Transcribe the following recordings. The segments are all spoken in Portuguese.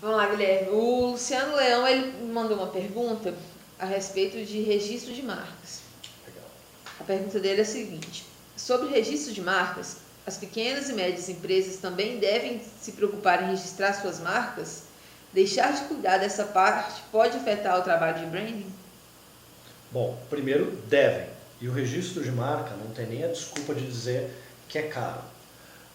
Vamos lá, Guilherme. O Luciano Leão, ele mandou uma pergunta a respeito de registro de marcas. Legal. A pergunta dele é a seguinte: sobre registro de marcas, as pequenas e médias empresas também devem se preocupar em registrar suas marcas? Deixar de cuidar dessa parte pode afetar o trabalho de branding? Bom, primeiro devem. E o registro de marca não tem nem a desculpa de dizer que é caro.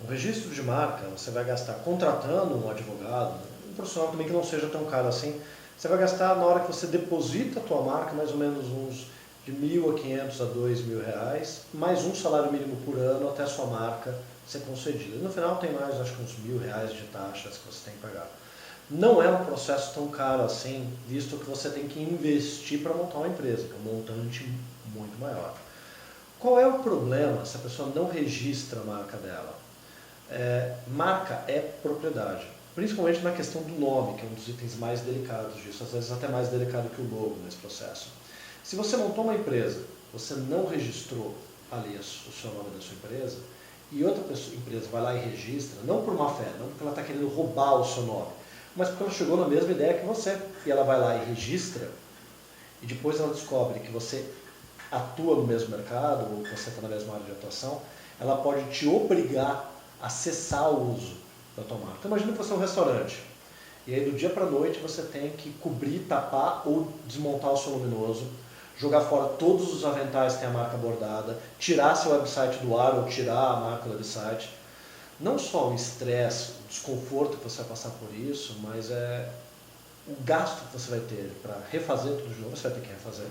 O registro de marca você vai gastar contratando um advogado, um profissional também que não seja tão caro assim. Você vai gastar na hora que você deposita a tua marca mais ou menos uns de 1.500 a 2.000 reais, mais um salário mínimo por ano até a sua marca ser concedida. E no final tem mais, acho que uns 1.000 reais de taxas que você tem que pagar. Não é um processo tão caro assim, visto que você tem que investir para montar uma empresa, que é um montante muito maior. Qual é o problema se a pessoa não registra a marca dela? Marca é propriedade, principalmente na questão do nome, que é um dos itens mais delicados disso, às vezes até mais delicado que o logo nesse processo. Se você montou uma empresa, você não registrou ali o seu nome da sua empresa, e outra empresa vai lá e registra, não por má fé, não porque ela está querendo roubar o seu nome, mas porque ela chegou na mesma ideia que você, e ela vai lá e registra, e depois ela descobre que você atua no mesmo mercado, ou que você está na mesma área de atuação, ela pode te obrigar a cessar o uso da tua marca. Então imagina que você é um restaurante, e aí do dia para a noite você tem que cobrir, tapar ou desmontar o seu luminoso, jogar fora todos os aventais que tem a marca bordada, tirar seu website do ar ou tirar a marca do website. Não só o estresse, o desconforto que você vai passar por isso, mas o gasto que você vai ter para refazer tudo de novo, você vai ter que refazer.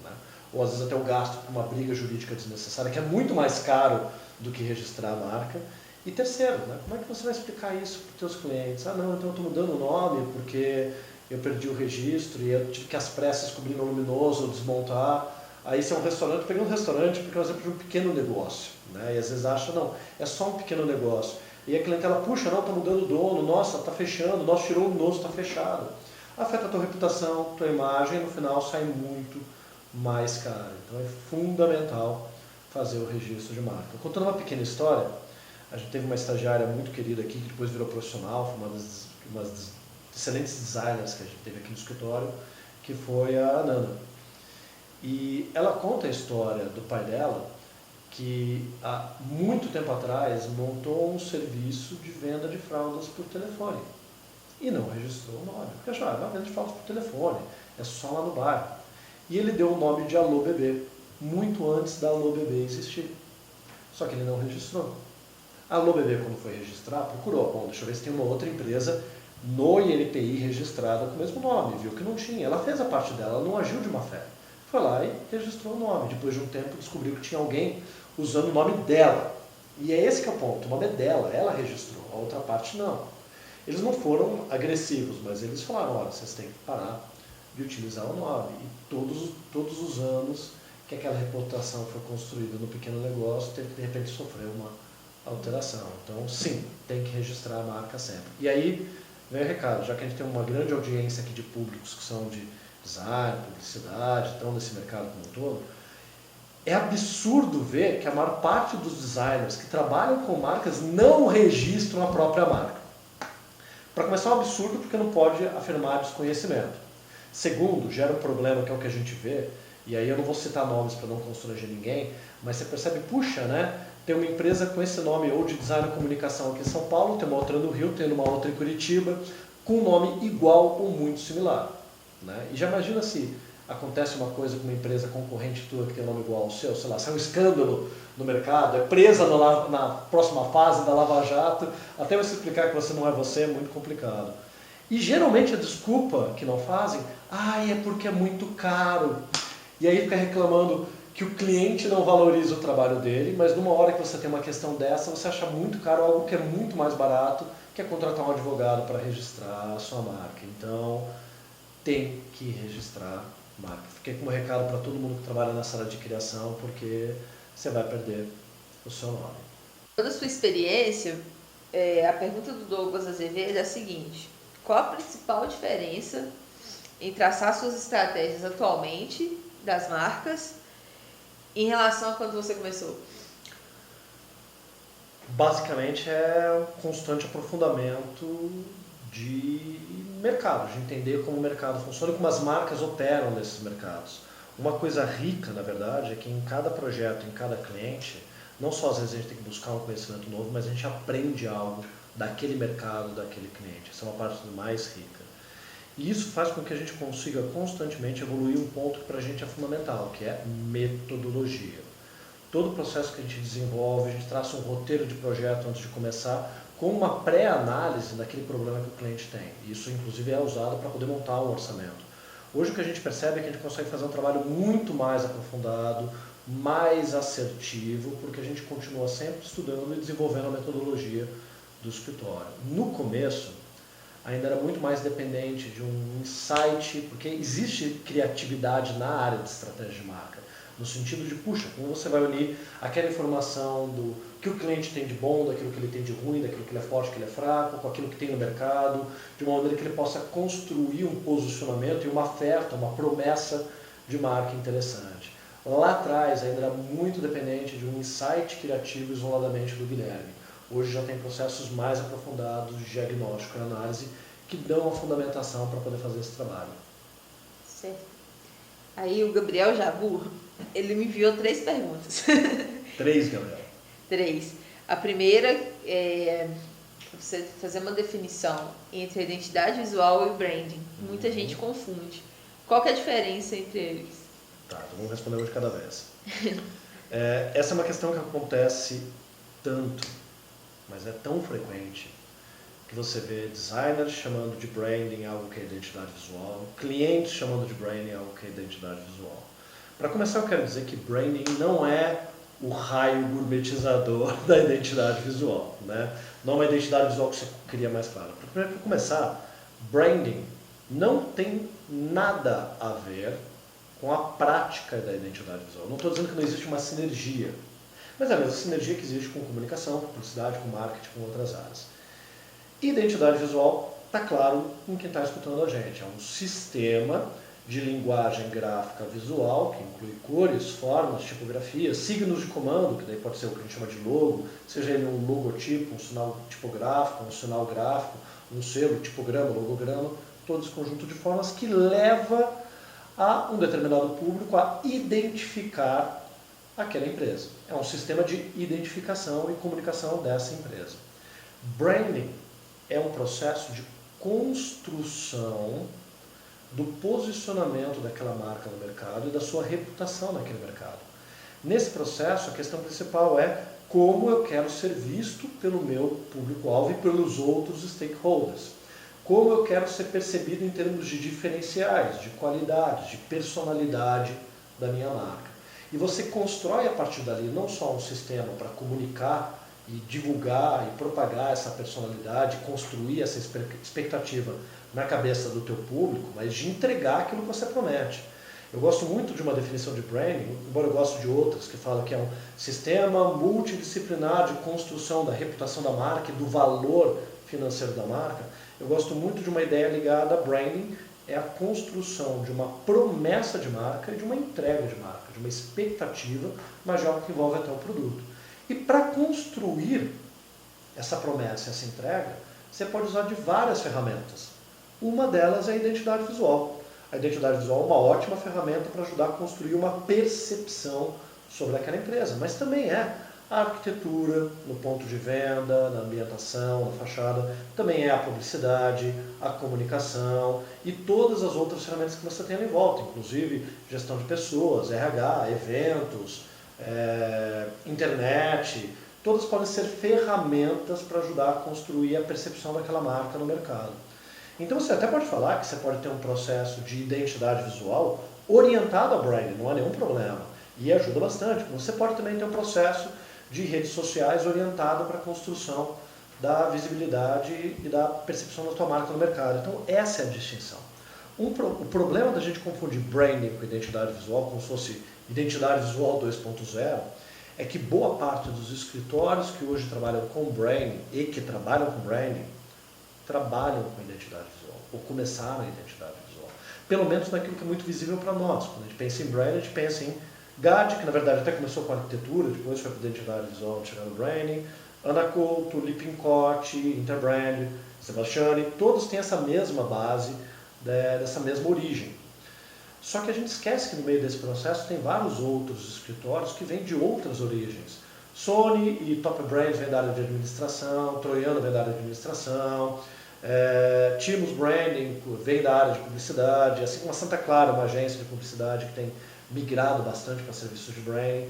Né? Ou às vezes até o gasto por uma briga jurídica desnecessária, que é muito mais caro do que registrar a marca. E terceiro, né? Como é que você vai explicar isso para os teus clientes? Ah não, então eu estou mudando o nome porque eu perdi o registro e eu tive que às pressas cobrir meu luminoso, desmontar. Aí se é um restaurante, eu peguei um restaurante porque é um exemplo de um pequeno negócio. Né? E às vezes acha, não, é só um pequeno negócio. E a clientela, puxa, não, está mudando o dono, nossa, está fechando, nossa, tirou o luminoso, está fechado. Afeta a tua reputação, tua imagem e no final sai muito mais caro. Então é fundamental fazer o registro de marca. Contando uma pequena história, a gente teve uma estagiária muito querida aqui, que depois virou profissional, foi uma das excelentes designers que a gente teve aqui no escritório, que foi a Nana. E ela conta a história do pai dela, que há muito tempo atrás montou um serviço de venda de fraldas por telefone. E não registrou o nome, porque achava, uma venda de fraldas por telefone, é só lá no bairro. E ele deu o nome de Alô Bebê, muito antes da Alô Bebê existir. Só que ele não registrou. A Alô Bebê, quando foi registrar, procurou. Bom, deixa eu ver se tem uma outra empresa no INPI registrada com o mesmo nome. Viu que não tinha. Ela fez a parte dela, ela não agiu de má fé. Foi lá e registrou o nome. Depois de um tempo descobriu que tinha alguém usando o nome dela. E é esse que é o ponto. O nome é dela, ela registrou. A outra parte não. Eles não foram agressivos, mas eles falaram, olha, vocês têm que parar de utilizar o nome. E todos os anos que aquela reputação foi construída no pequeno negócio, teve que de repente sofrer uma alteração. Então, sim, tem que registrar a marca sempre. E aí, vem o recado, já que a gente tem uma grande audiência aqui de públicos que são de design, publicidade, estão nesse mercado como um todo, é absurdo ver que a maior parte dos designers que trabalham com marcas não registram a própria marca. Para começar, é um absurdo porque não pode afirmar desconhecimento. Segundo, gera um problema que é o que a gente vê, e aí eu não vou citar nomes para não constranger ninguém, mas você percebe, puxa, né? Tem uma empresa com esse nome, ou de design e comunicação aqui em São Paulo, tem uma outra no Rio, tem uma outra em Curitiba, com um nome igual ou muito similar. Né? E já imagina se acontece uma coisa com uma empresa concorrente tua que tem um nome igual ao seu, sei lá, sai um escândalo no mercado, é presa na próxima fase da Lava Jato, até você explicar que você não é você, é muito complicado. E geralmente a desculpa que não fazem, é porque é muito caro. E aí fica reclamando que o cliente não valoriza o trabalho dele, mas numa hora que você tem uma questão dessa, você acha muito caro algo que é muito mais barato, que é contratar um advogado para registrar a sua marca. Então, tem que registrar marca. Fiquei com um recado para todo mundo que trabalha nessa área de criação, porque você vai perder o seu nome. Toda a sua experiência, a pergunta do Douglas Azevedo é a seguinte: qual a principal diferença em traçar suas estratégias atualmente das marcas em relação a quando você começou? Basicamente é um constante aprofundamento de mercado, de entender como o mercado funciona e como as marcas operam nesses mercados. Uma coisa rica, na verdade, é que em cada projeto, em cada cliente, não só às vezes a gente tem que buscar um conhecimento novo, mas a gente aprende algo daquele mercado, daquele cliente. Essa é uma parte mais rica. E isso faz com que a gente consiga constantemente evoluir um ponto que para a gente é fundamental, que é metodologia. Todo o processo que a gente desenvolve, a gente traça um roteiro de projeto antes de começar, com uma pré-análise daquele problema que o cliente tem. Isso, inclusive, é usado para poder montar um orçamento. Hoje o que a gente percebe é que a gente consegue fazer um trabalho muito mais aprofundado, mais assertivo, porque a gente continua sempre estudando e desenvolvendo a metodologia do escritório. No começo, ainda era muito mais dependente de um insight, porque existe criatividade na área de estratégia de marca, no sentido de, puxa, como você vai unir aquela informação do que o cliente tem de bom, daquilo que ele tem de ruim, daquilo que ele é forte, que ele é fraco, com aquilo que tem no mercado, de uma maneira que ele possa construir um posicionamento e uma oferta, uma promessa de marca interessante. Lá atrás ainda era muito dependente de um insight criativo isoladamente do Guilherme. Hoje já tem processos mais aprofundados de diagnóstico e análise que dão a fundamentação para poder fazer esse trabalho. Certo. Aí o Gabriel Jabur, ele me enviou 3 perguntas. 3, Gabriel. 3. A primeira é você fazer uma definição entre a identidade visual e o branding. Muita gente confunde. Qual que é a diferença entre eles? Tá, então vamos responder um de cada vez. Essa é uma questão que acontece tanto, mas é tão frequente, que você vê designers chamando de branding algo que é identidade visual, clientes chamando de branding algo que é identidade visual. Para começar, eu quero dizer que branding não é o raio gourmetizador da identidade visual, né? Não é uma identidade visual que você cria mais clara. Para começar, branding não tem nada a ver com a prática da identidade visual. Não estou dizendo que não existe uma sinergia, mas é a mesma sinergia que existe com comunicação, com publicidade, com marketing, com outras áreas. Identidade visual está claro em quem está escutando a gente. É um sistema de linguagem gráfica visual, que inclui cores, formas, tipografias, signos de comando, que daí pode ser o que a gente chama de logo, seja ele um logotipo, um sinal tipográfico, um sinal gráfico, um selo, tipograma, logograma, todo esse conjunto de formas que leva a um determinado público a identificar aquela empresa. É um sistema de identificação e comunicação dessa empresa. Branding é um processo de construção do posicionamento daquela marca no mercado e da sua reputação naquele mercado. Nesse processo, a questão principal é como eu quero ser visto pelo meu público-alvo e pelos outros stakeholders. Como eu quero ser percebido em termos de diferenciais, de qualidade, de personalidade da minha marca. E você constrói a partir dali não só um sistema para comunicar e divulgar e propagar essa personalidade, construir essa expectativa na cabeça do teu público, mas de entregar aquilo que você promete. Eu gosto muito de uma definição de branding, embora eu goste de outras que falam que é um sistema multidisciplinar de construção da reputação da marca e do valor financeiro da marca. Eu gosto muito de uma ideia ligada a branding, é a construção de uma promessa de marca e de uma entrega de marca, de uma expectativa, mas de algo que envolve até o produto. E para construir essa promessa, essa entrega, você pode usar de várias ferramentas. Uma delas é a identidade visual. A identidade visual é uma ótima ferramenta para ajudar a construir uma percepção sobre aquela empresa, mas também é a arquitetura, no ponto de venda, na ambientação, na fachada, também é a publicidade, a comunicação e todas as outras ferramentas que você tem ali em volta, inclusive gestão de pessoas, RH, eventos, internet, todas podem ser ferramentas para ajudar a construir a percepção daquela marca no mercado. Então você até pode falar que você pode ter um processo de identidade visual orientado a branding, não há nenhum problema, e ajuda bastante. Você pode também ter um processo de redes sociais orientado para a construção da visibilidade e da percepção da tua marca no mercado. Então essa é a distinção. O problema da gente confundir branding com identidade visual, como se fosse identidade visual 2.0, é que boa parte dos escritórios que hoje trabalham com branding e que trabalham com branding, trabalham com identidade visual, ou começaram a identidade visual. Pelo menos naquilo que é muito visível para nós. Quando a gente pensa em branding, a gente pensa em GAD, que na verdade até começou com arquitetura, depois foi para identidade visual, chegando no branding, Ana Couto, Lippincott, Interbrand, Sebastiani, todos têm essa mesma base, dessa mesma origem. Só que a gente esquece que no meio desse processo tem vários outros escritórios que vêm de outras origens. Sony e Top Brands vêm da área de administração, Troiano vem da área de administração, Timus Branding vem da área de publicidade, assim como a Santa Clara, uma agência de publicidade que tem migrado bastante para serviços de branding.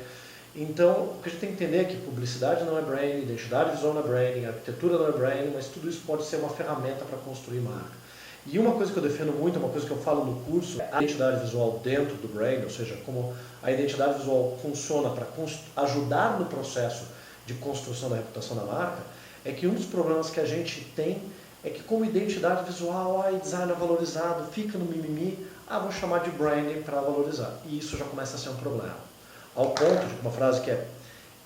Então, o que a gente tem que entender é que publicidade não é branding, identidade visual não é branding, arquitetura não é branding, mas tudo isso pode ser uma ferramenta para construir marca. E uma coisa que eu defendo muito, uma coisa que eu falo no curso, é a identidade visual dentro do brand, ou seja, como a identidade visual funciona para ajudar no processo de construção da reputação da marca, é que um dos problemas que a gente tem é que como identidade visual, design é valorizado, fica no mimimi, vou chamar de branding para valorizar. E isso já começa a ser um problema. Ao ponto de uma frase que ela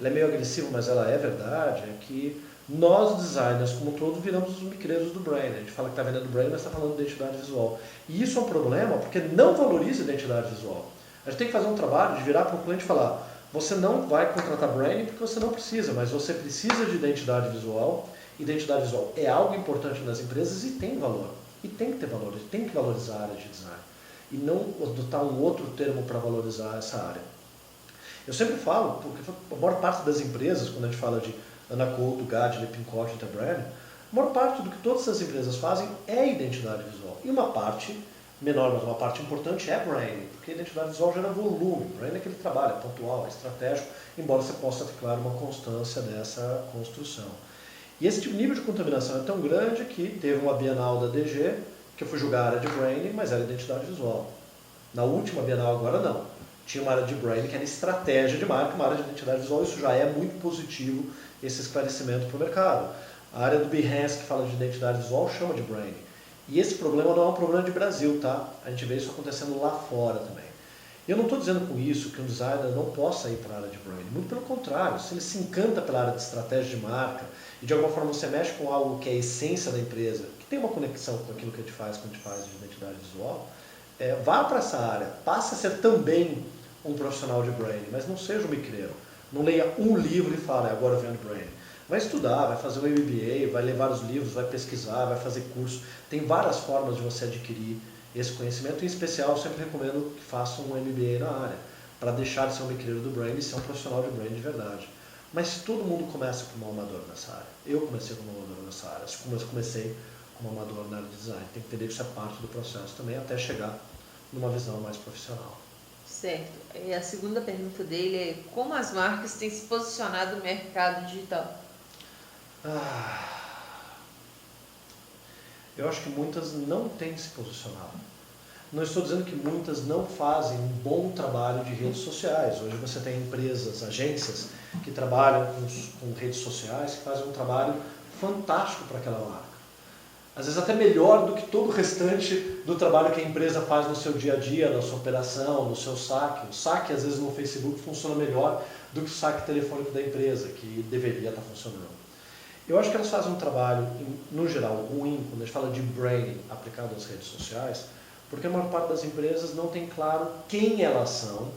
é meio agressiva, mas ela é verdade, é que nós designers como um todo viramos os micreiros do brand. A gente fala que está vendendo brand, mas está falando de identidade visual. E isso é um problema porque não valoriza a identidade visual. A gente tem que fazer um trabalho de virar para o cliente e falar: você não vai contratar branding porque você não precisa, mas você precisa de identidade visual. Identidade visual é algo importante nas empresas e tem valor. E tem que ter valor, tem que valorizar a área de design. E não adotar um outro termo para valorizar essa área. Eu sempre falo, porque a maior parte das empresas, quando a gente fala de Ana Couto, GAD, Lippincott, Interbrand, a maior parte do que todas essas empresas fazem é identidade visual. E uma parte menor, mas uma parte importante é branding, porque a identidade visual gera volume. Branding é aquele trabalho, é pontual, é estratégico, embora você possa ter, claro, uma constância dessa construção. E esse tipo, nível de contaminação é tão grande que teve uma Bienal da DG, que eu fui julgar a área de branding, mas era identidade visual. Na última Bienal agora não. Tinha uma área de branding que era estratégia de marca, uma área de identidade visual, isso já é muito positivo, esse esclarecimento para o mercado. A área do Behance, que fala de identidade visual, chama de branding. E esse problema não é um problema de Brasil, tá? A gente vê isso acontecendo lá fora também. Eu não estou dizendo com isso que um designer não possa ir para a área de branding, muito pelo contrário, se ele se encanta pela área de estratégia de marca e de alguma forma você mexe com algo que é a essência da empresa, que tem uma conexão com aquilo que a gente faz quando a gente faz de identidade visual, vá para essa área, passe a ser também um profissional de branding, mas não seja um micreiro. Não leia um livro e fale, agora eu vendo branding. Vai estudar, vai fazer um MBA, vai ler vários livros, vai pesquisar, vai fazer curso. Tem várias formas de você adquirir esse conhecimento. Em especial, eu sempre recomendo que faça um MBA na área, para deixar de ser um micreiro do branding e ser um profissional de branding de verdade. Mas todo mundo começa como um amador nessa área. Eu comecei como um amador nessa área. Eu comecei como amador na área de design. Tem que entender que isso é parte do processo também, até chegar numa visão mais profissional. Certo. E a segunda pergunta dele é: como as marcas têm se posicionado no mercado digital? Eu acho que muitas não têm se posicionado. Não estou dizendo que muitas não fazem um bom trabalho de redes sociais. Hoje você tem empresas, agências que trabalham com redes sociais, que fazem um trabalho fantástico para aquela marca. Às vezes até melhor do que todo o restante do trabalho que a empresa faz no seu dia a dia, na sua operação, no seu saque. O saque, às vezes, no Facebook funciona melhor do que o saque telefônico da empresa, que deveria estar funcionando. Eu acho que elas fazem um trabalho, no geral, ruim, quando a gente fala de branding aplicado às redes sociais, porque a maior parte das empresas não tem claro quem elas são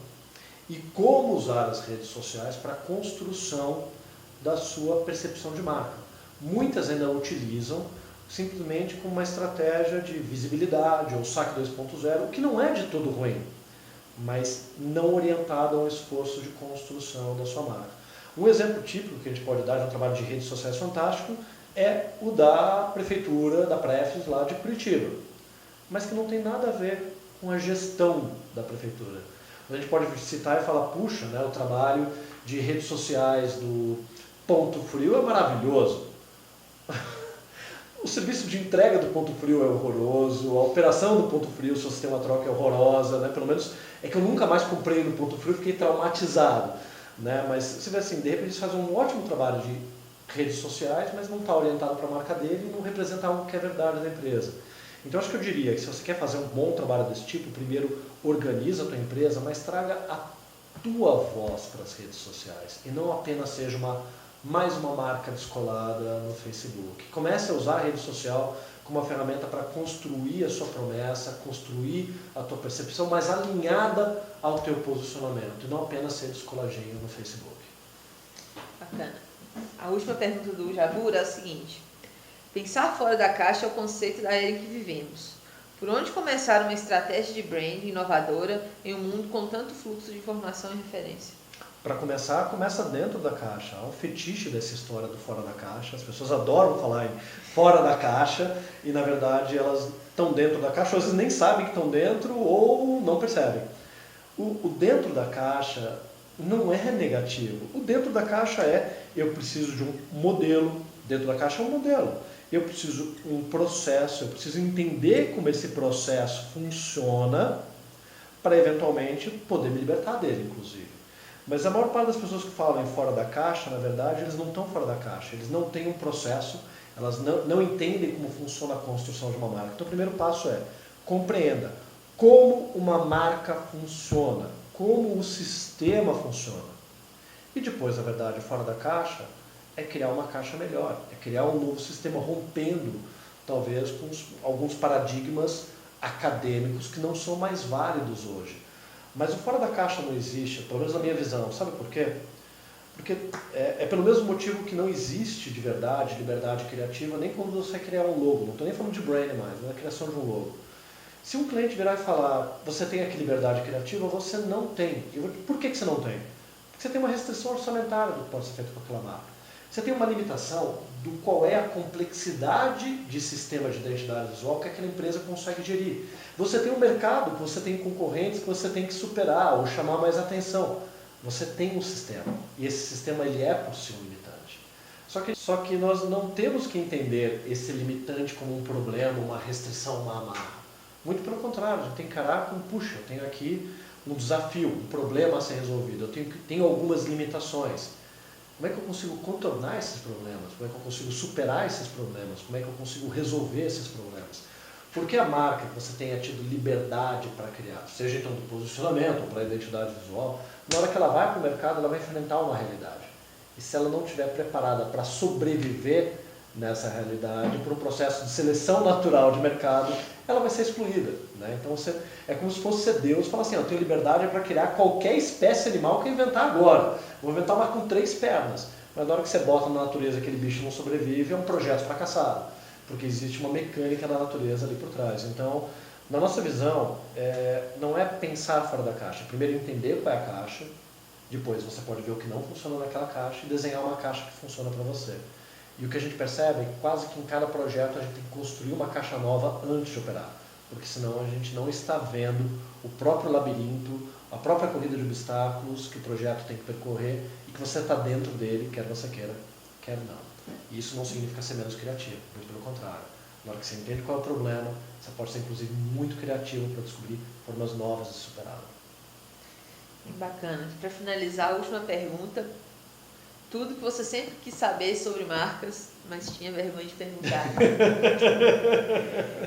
e como usar as redes sociais para a construção da sua percepção de marca. Muitas ainda utilizam simplesmente como uma estratégia de visibilidade ou saque 2.0, o que não é de todo ruim, mas não orientado a um esforço de construção da sua marca. Um exemplo típico que a gente pode dar de um trabalho de redes sociais fantástico é o da prefeitura, da Prefis lá de Curitiba, mas que não tem nada a ver com a gestão da prefeitura. A gente pode citar e falar, puxa, né, o trabalho de redes sociais do Ponto Frio é maravilhoso. O serviço de entrega do Ponto Frio é horroroso, a operação do Ponto Frio, se você tem uma troca, é horrorosa, né? Pelo menos é que eu nunca mais comprei no Ponto Frio, fiquei traumatizado. Né? Mas você vê assim, de repente eles fazem um ótimo trabalho de redes sociais, mas não está orientado para a marca dele e não representa algo que é verdade da empresa. Então acho que eu diria que se você quer fazer um bom trabalho desse tipo, primeiro organiza a tua empresa, mas traga a tua voz para as redes sociais e não apenas seja mais uma marca descolada no Facebook. Comece a usar a rede social como uma ferramenta para construir a sua promessa, construir a tua percepção, mas alinhada ao teu posicionamento, e não apenas ser descoladinho no Facebook. Bacana. A última pergunta do Jabura é a seguinte. Pensar fora da caixa é o conceito da era em que vivemos. Por onde começar uma estratégia de brand inovadora em um mundo com tanto fluxo de informação e referência? Para começar, começa dentro da caixa. Há um fetiche dessa história do fora da caixa. As pessoas adoram falar em fora da caixa e, na verdade, elas estão dentro da caixa, ou às vezes nem sabem que estão dentro ou não percebem. O dentro da caixa não é negativo. O dentro da caixa é, eu preciso de um modelo. Dentro da caixa é um modelo. Eu preciso de um processo, eu preciso entender como esse processo funciona para, eventualmente, poder me libertar dele, inclusive. Mas a maior parte das pessoas que falam em fora da caixa, na verdade, eles não estão fora da caixa. Eles não têm um processo, elas não entendem como funciona a construção de uma marca. Então o primeiro passo é, compreenda como uma marca funciona, como o sistema funciona. E depois, na verdade, fora da caixa, é criar uma caixa melhor, é criar um novo sistema rompendo, talvez, com alguns paradigmas acadêmicos que não são mais válidos hoje. Mas o fora da caixa não existe, pelo menos na minha visão. Sabe por quê? Porque é pelo mesmo motivo que não existe de verdade, liberdade criativa, nem quando você criar um logo. Não estou nem falando de brand mais, na criação de um logo. Se um cliente virar e falar, você tem aqui liberdade criativa, você não tem. Por que você não tem? Porque você tem uma restrição orçamentária do que pode ser feito com aquela marca. Você tem uma limitação do qual é a complexidade de sistema de identidade visual que aquela empresa consegue gerir. Você tem um mercado, que você tem concorrentes que você tem que superar ou chamar mais atenção. Você tem um sistema, e esse sistema ele é por si um limitante. Só que nós não temos que entender esse limitante como um problema, uma restrição, uma amarra. Muito pelo contrário, a gente tem que encarar como, puxa, eu tenho aqui um desafio, um problema a ser resolvido, eu tenho algumas limitações. Como é que eu consigo contornar esses problemas? Como é que eu consigo superar esses problemas? Como é que eu consigo resolver esses problemas? Porque a marca que você tenha tido liberdade para criar, seja então do posicionamento ou para a identidade visual, na hora que ela vai para o mercado, ela vai enfrentar uma realidade. E se ela não estiver preparada para sobreviver nessa realidade, por um processo de seleção natural de mercado, ela vai ser excluída. Né? Então é como se fosse ser Deus e falar assim, eu tenho liberdade para criar qualquer espécie animal que eu inventar agora. Vou inventar uma com 3 pernas. Mas na hora que você bota na natureza aquele bicho não sobrevive, é um projeto fracassado. Porque existe uma mecânica da natureza ali por trás. Então, na nossa visão, não é pensar fora da caixa. Primeiro entender qual é a caixa, depois você pode ver o que não funciona naquela caixa e desenhar uma caixa que funciona para você. E o que a gente percebe é que quase que em cada projeto a gente tem que construir uma caixa nova antes de operar. Porque senão a gente não está vendo o próprio labirinto, a própria corrida de obstáculos que o projeto tem que percorrer e que você está dentro dele, quer você queira, quer não. E isso não significa ser menos criativo, muito pelo contrário. Na hora que você entende qual é o problema, você pode ser inclusive muito criativo para descobrir formas novas de superá-lo. Bacana. Para finalizar, a última pergunta. Tudo que você sempre quis saber sobre marcas, mas tinha vergonha de perguntar.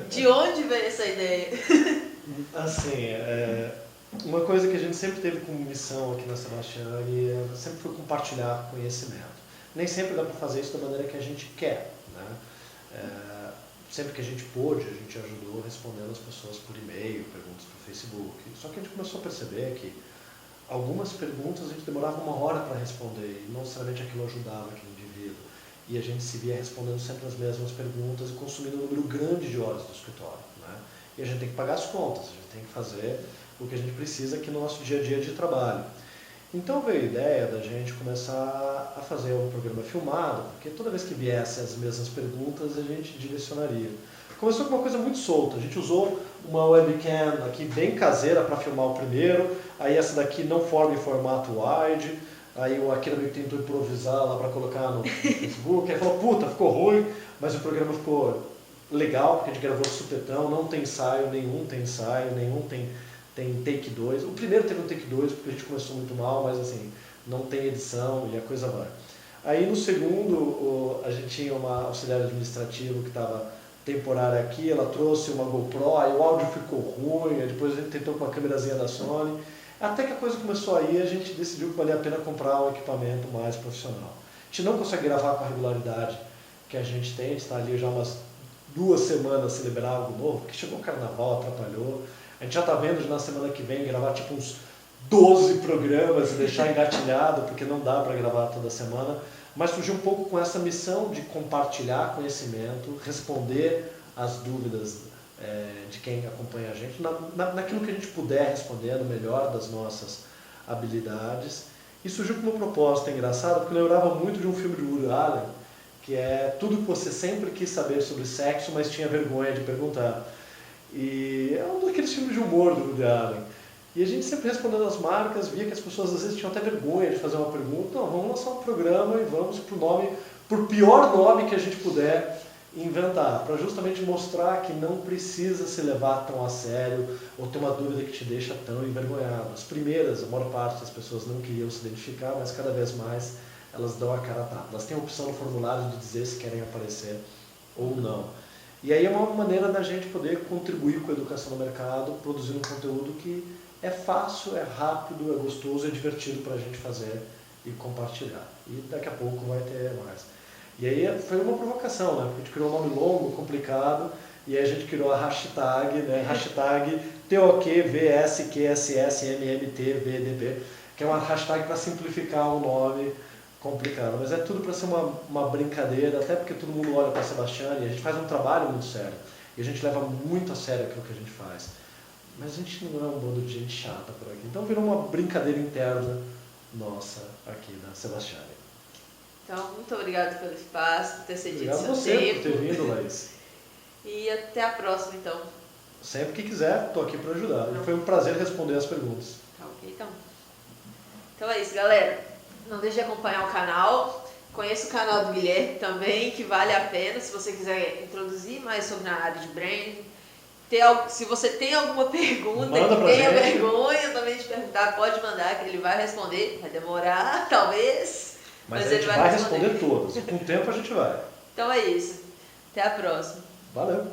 De onde veio essa ideia? Assim, uma coisa que a gente sempre teve como missão aqui na Sebastiani sempre foi compartilhar conhecimento. Nem sempre dá para fazer isso da maneira que a gente quer. Né? Sempre que a gente pôde, a gente ajudou respondendo as pessoas por e-mail, perguntas por Facebook. Só que a gente começou a perceber que algumas perguntas a gente demorava 1 hora para responder e não necessariamente aquilo ajudava aquele indivíduo. E a gente se via respondendo sempre as mesmas perguntas e consumindo um número grande de horas do escritório. Né? E a gente tem que pagar as contas, a gente tem que fazer o que a gente precisa aqui no nosso dia a dia de trabalho. Então veio a ideia da gente começar a fazer um programa filmado, porque toda vez que viessem as mesmas perguntas a gente direcionaria. Começou com uma coisa muito solta, a gente usou uma webcam aqui bem caseira para filmar o primeiro, aí essa daqui não forma em formato wide, aí o Akira meio que tentou improvisar lá para colocar no Facebook, aí falou, puta, ficou ruim, mas o programa ficou legal, porque a gente gravou de supetão, não tem ensaio, nenhum tem take 2. O primeiro teve um take 2, porque a gente começou muito mal, mas assim, não tem edição e a coisa vai. Aí no segundo, a gente tinha uma auxiliar administrativa que estava temporária aqui, ela trouxe uma GoPro, aí o áudio ficou ruim, aí depois a gente tentou com a câmerazinha da Sony. Até que a coisa começou aí, a gente decidiu que valia a pena comprar um equipamento mais profissional. A gente não consegue gravar com a regularidade que a gente tem, a gente está ali já umas 2 semanas sem liberar algo novo, porque chegou o carnaval, atrapalhou. A gente já está vendo de na semana que vem gravar tipo uns 12 programas e deixar engatilhado, porque não dá para gravar toda semana. mas surgiu um pouco com essa missão de compartilhar conhecimento, responder às dúvidas de quem acompanha a gente, naquilo que a gente puder responder no melhor das nossas habilidades. E surgiu com uma proposta engraçada, porque eu lembrava muito de um filme de Woody Allen, que é tudo que você sempre quis saber sobre sexo, mas tinha vergonha de perguntar. E é um daqueles filmes de humor do Woody Allen. E a gente sempre respondendo às marcas, via que as pessoas às vezes tinham até vergonha de fazer uma pergunta. Não, vamos lançar um programa e vamos pro pior nome que a gente puder inventar, para justamente mostrar que não precisa se levar tão a sério ou ter uma dúvida que te deixa tão envergonhado. As primeiras, a maior parte das pessoas não queriam se identificar, mas cada vez mais elas dão a cara a tapa. Elas têm a opção no formulário de dizer se querem aparecer ou não. E aí é uma maneira da gente poder contribuir com a educação no mercado, produzindo um conteúdo que é fácil, é rápido, é gostoso, é divertido para a gente fazer e compartilhar. E daqui a pouco vai ter mais. E aí foi uma provocação, né? Porque a gente criou um nome longo, complicado, e aí a gente criou a hashtag, né? Hashtag TOQVSQSSMMTVDP, que é uma hashtag para simplificar um nome complicado. Mas é tudo para ser uma brincadeira, até porque todo mundo olha para a Sebastiane e a gente faz um trabalho muito sério. E a gente leva muito a sério aquilo que a gente faz. Mas a gente não é um bando de gente chata por aqui. Então virou uma brincadeira interna nossa aqui na Sebastiane. Então, muito obrigado pelo espaço, por ter cedido seu você tempo. por ter vindo, Laís. E até a próxima, então. Sempre que quiser, estou aqui para ajudar. E foi um prazer responder as perguntas. Tá ok, então. Então é isso, galera. Não deixe de acompanhar o canal. Conheça o canal do Guilherme também, que vale a pena se você quiser introduzir mais sobre a área de branding. Se você tem alguma pergunta e tenha vergonha também de perguntar, pode mandar que ele vai responder. Vai demorar, talvez. Mas a gente vai responder todas. Com o tempo a gente vai. Então é isso. Até a próxima. Valeu.